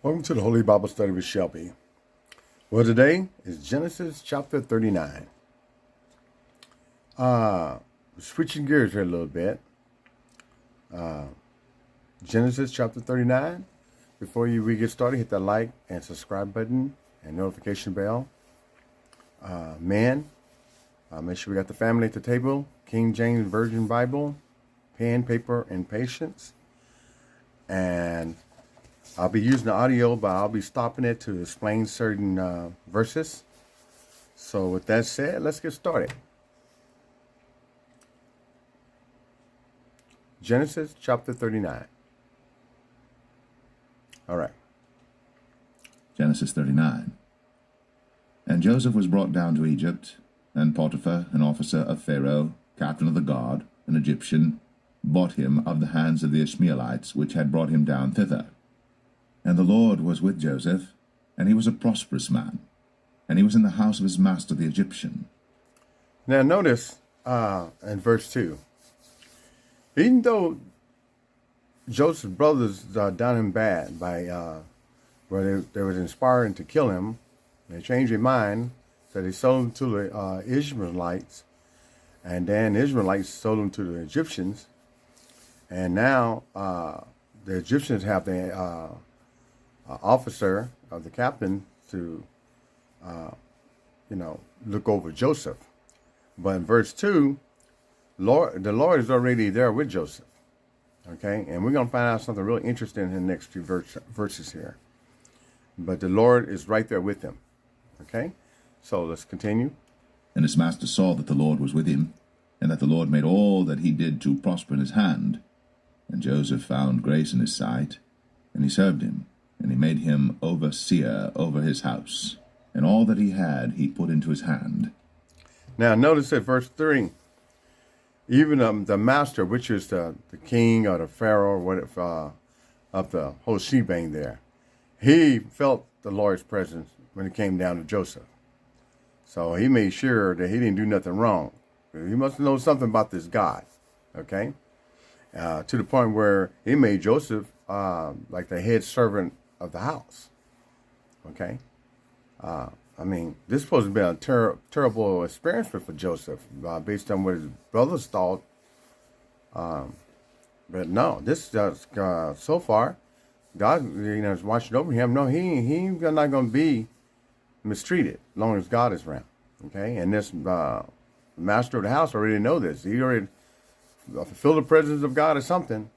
Welcome to the Holy Bible Study with Shelby. Well, today is Genesis chapter 39. Switching gears here a little bit. Genesis chapter 39. Before we get started, hit that like and subscribe button and notification bell. Make sure we got the family at the table. King James Version Bible, pen, paper, and patience. And I'll be using the audio, but I'll be stopping it to explain certain verses. So with that said, let's get started. Genesis chapter 39. All right. Genesis 39. And Joseph was brought down to Egypt, and Potiphar, an officer of Pharaoh, captain of the guard, an Egyptian, bought him of the hands of the Ishmaelites, which had brought him down thither. And the Lord was with Joseph, and he was a prosperous man, and he was in the house of his master the Egyptian. Now notice in verse 2, even though Joseph's brothers done him bad by where they was inspiring to kill him, they changed their mind, so they sold him to the Ishmaelites, and then the Ishmaelites sold him to the Egyptians, and now the Egyptians have the officer of the captain to, look over Joseph. But in verse 2, the Lord is already there with Joseph. Okay, and we're going to find out something really interesting in the next few verses here. But the Lord is right there with him. Okay, so let's continue. And his master saw that the Lord was with him, and that the Lord made all that he did to prosper in his hand. And Joseph found grace in his sight, and he served him. And he made him overseer over his house, and all that he had he put into his hand. Now notice at verse 3, even the master, which is the king or the pharaoh or whatever, of the whole shebang there, he felt the Lord's presence when it came down to Joseph. So he made sure that he didn't do nothing wrong. He must know something about this God, okay? To the point where he made Joseph like the head servant of the house. Okay, this is supposed to be a terrible experience for Joseph, based on what his brothers thought. But no, this so far, God, is watching over him. No, he's not going to be mistreated as long as God is around. Okay, and this master of the house already know this. He already feel the presence of God or something.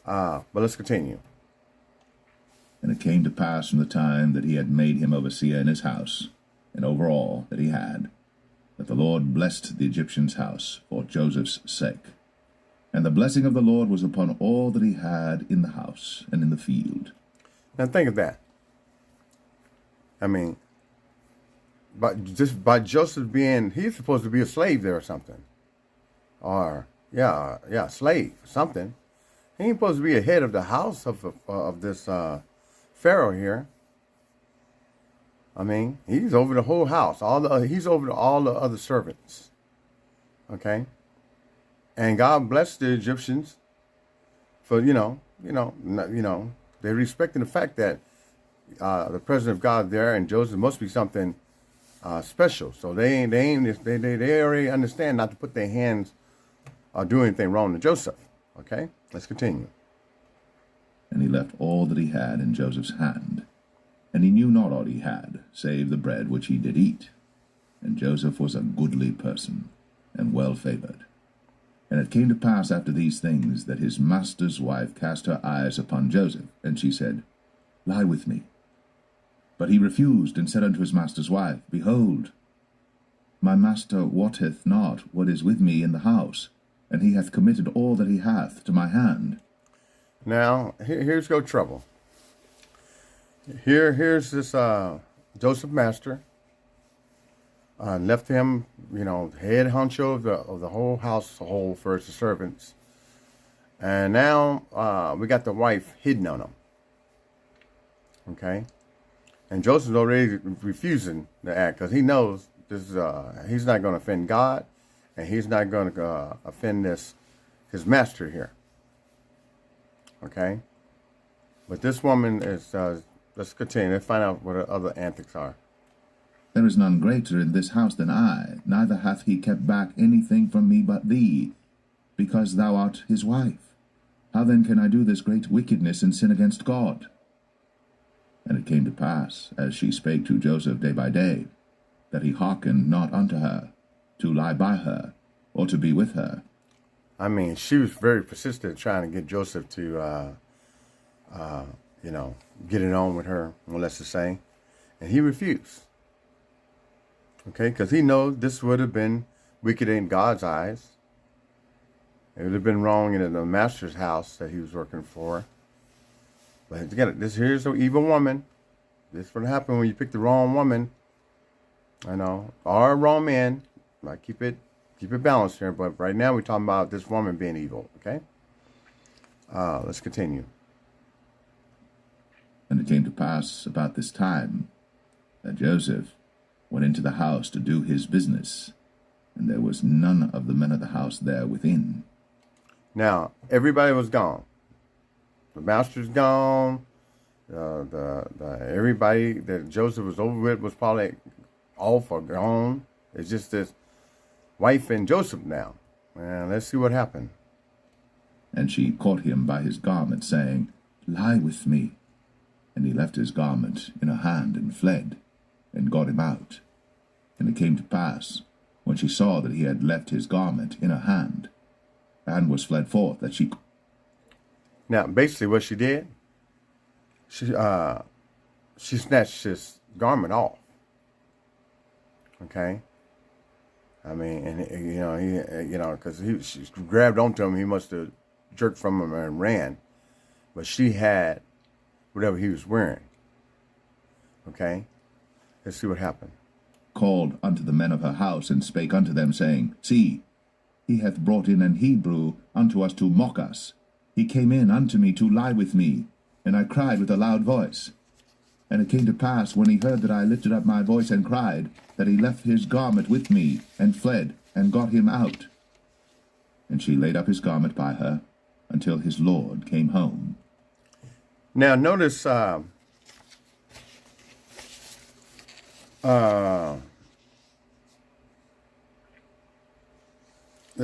But let's continue. And it came to pass from the time that he had made him overseer in his house, and over all that he had, that the Lord blessed the Egyptian's house for Joseph's sake. And the blessing of the Lord was upon all that he had in the house and in the field. Now think of that. By Joseph being, he's supposed to be a slave there or something. Or, slave, something. He ain't supposed to be a head of the house of this Pharaoh here. He's over the whole house. He's over all the other servants. Okay, and God blessed the Egyptians for they respecting the fact that the presence of God there and Joseph must be something special. So they already understand not to put their hands or do anything wrong to Joseph. Okay, let's continue. And he left all that he had in Joseph's hand, and he knew not aught he had, save the bread which he did eat. And Joseph was a goodly person, and well favored. And it came to pass after these things, that his master's wife cast her eyes upon Joseph, and she said, Lie with me. But he refused, and said unto his master's wife, Behold, my master wotteth not what is with me in the house, and he hath committed all that he hath to my hand. Now, here's go trouble. Here's this Joseph master. Left him, head honcho of the whole household for his servants. And now we got the wife hidden on him. Okay? And Joseph's already refusing to act because he knows this he's not going to offend God, and he's not going to offend his master here. Okay, but this woman is Let's continue. Let's find out what the other antics are. There is none greater in this house than I, neither hath he kept back anything from me but thee, because thou art his wife. How then can I do this great wickedness and sin against God? And it came to pass, as she spake to Joseph day by day, that he hearkened not unto her, to lie by her, or to be with her. I mean, she was very persistent trying to get Joseph to, get it on with her, well, let's just say. And he refused. Okay, because he knows this would have been wicked in God's eyes. It would have been wrong in the master's house that he was working for. But again, here's an evil woman. This is what happens when you pick the wrong woman. I know, or a wrong man. I keep it balanced here. But right now we're talking about this woman being evil. Okay. Let's continue. And it came to pass about this time that Joseph went into the house to do his business, and there was none of the men of the house there within. Now everybody was gone. The master's gone. Everybody that Joseph was over with was probably off or gone. It's just this wife and Joseph now. And let's see what happened. And she caught him by his garment, saying, Lie with me. And he left his garment in her hand and fled, and got him out. And it came to pass, when she saw that he had left his garment in her hand, and was fled forth, that she... Now, basically what she did, she snatched his garment off. Okay? I mean, and because she grabbed onto him, he must have jerked from him and ran. But she had whatever he was wearing. Okay? Let's see what happened. Called unto the men of her house, and spake unto them, saying, See, he hath brought in an Hebrew unto us to mock us. He came in unto me to lie with me, and I cried with a loud voice. And it came to pass, when he heard that I lifted up my voice and cried, that he left his garment with me, and fled, and got him out. And she laid up his garment by her, until his Lord came home. Now, notice that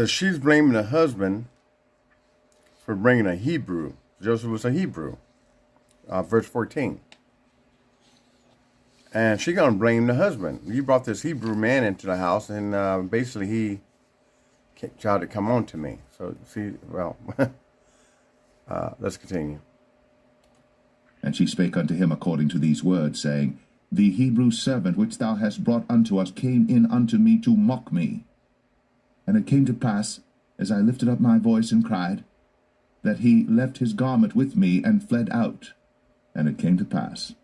she's blaming the husband for bringing a Hebrew. Joseph was a Hebrew. Verse 14. And she's going to blame the husband. You brought this Hebrew man into the house, and basically he tried to come on to me. So, see, well, let's continue. And she spake unto him according to these words, saying, The Hebrew servant which thou hast brought unto us came in unto me to mock me. And it came to pass, as I lifted up my voice and cried, that he left his garment with me, and fled out. And it came to pass,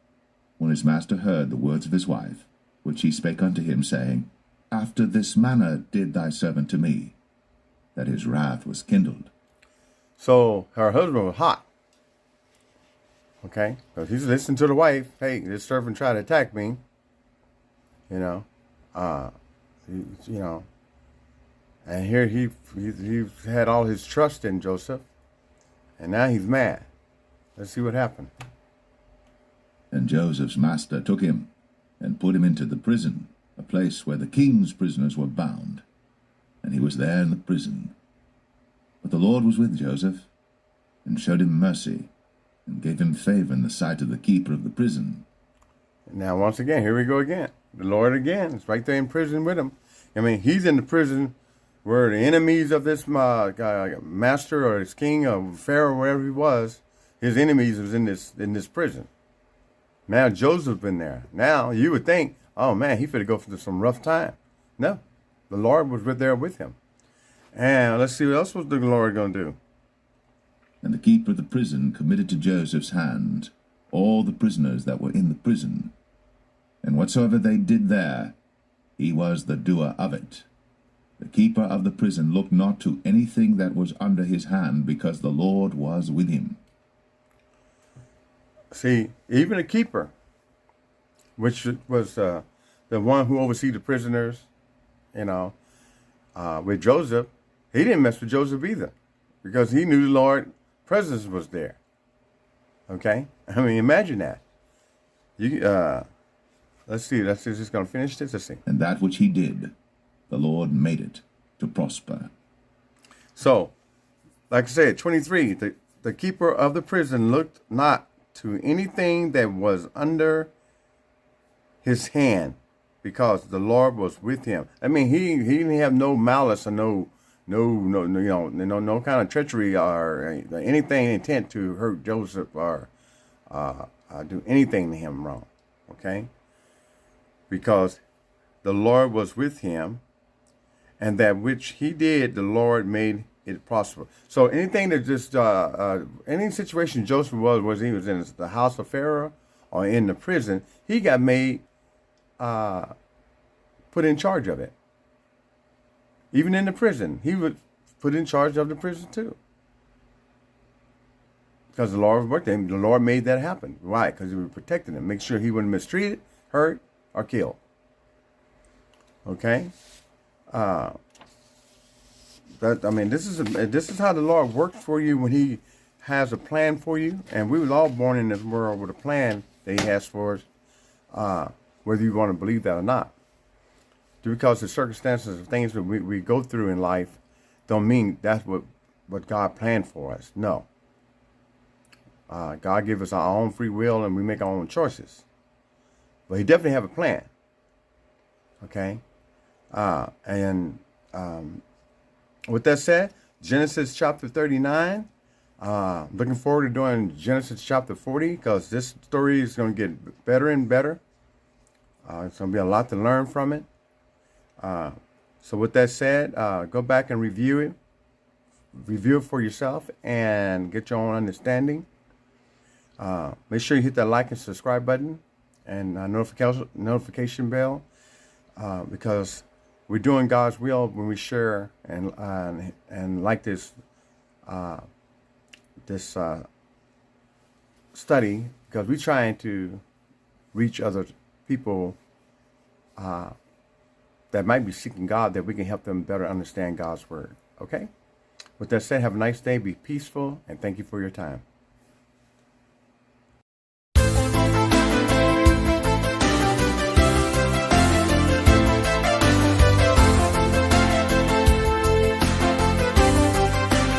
when his master heard the words of his wife, which she spake unto him, saying, After this manner did thy servant to me, that his wrath was kindled. So her husband was hot. Okay? Because he's listening to the wife. Hey, this servant tried to attack me. And here he had all his trust in Joseph. And now he's mad. Let's see what happened. And Joseph's master took him, and put him into the prison, a place where the king's prisoners were bound. And he was there in the prison. But the Lord was with Joseph, and showed him mercy, and gave him favor in the sight of the keeper of the prison. Now, once again, here we go again. The Lord again is right there in prison with him. I mean, he's in the prison where the enemies of this master or his king or Pharaoh, wherever he was, his enemies was in this prison. Now Joseph's been there. Now you would think, oh man, he finna go through some rough time. No, the Lord was right there with him. And let's see what else was the Lord going to do. And the keeper of the prison committed to Joseph's hand all the prisoners that were in the prison. And whatsoever they did there, he was the doer of it. The keeper of the prison looked not to anything that was under his hand, because the Lord was with him. See, even the keeper, which was the one who oversees the prisoners, with Joseph, he didn't mess with Joseph either, because he knew the Lord's presence was there. Okay? I mean, imagine that. You let's see. Let's see. Just gonna finish this. Let's see. And that which he did, the Lord made it to prosper. So, like I said, 23. The keeper of the prison looked not to anything that was under his hand, because the Lord was with him. I mean, he didn't have no malice or no kind of treachery or anything intent to hurt Joseph or do anything to him wrong. Okay, because the Lord was with him, and that which he did, the Lord made it prosper. So anything that just any situation Joseph was he was in the house of Pharaoh or in the prison, he got made put in charge of it. Even in the prison, he was put in charge of the prison too. Because the Lord worked him. The Lord made that happen. Why? Because he was protecting him. Make sure he wasn't mistreated, hurt, or killed. Okay? This is how the Lord works for you when he has a plan for you. And we was all born in this world with a plan that he has for us, whether you want to believe that or not. Because the circumstances of things that we go through in life don't mean that's what God planned for us. No. God gives us our own free will and we make our own choices. But he definitely have a plan. Okay? With that said, Genesis chapter 39. Looking forward to doing Genesis chapter 40, because this story is going to get better and better. It's going to be a lot to learn from it. So with that said, go back and review it for yourself and get your own understanding. Make sure you hit that like and subscribe button and notification bell, because we're doing God's will when we share and like this study, because we're trying to reach other people that might be seeking God, that we can help them better understand God's word. Okay? With that said, have a nice day, be peaceful, and thank you for your time.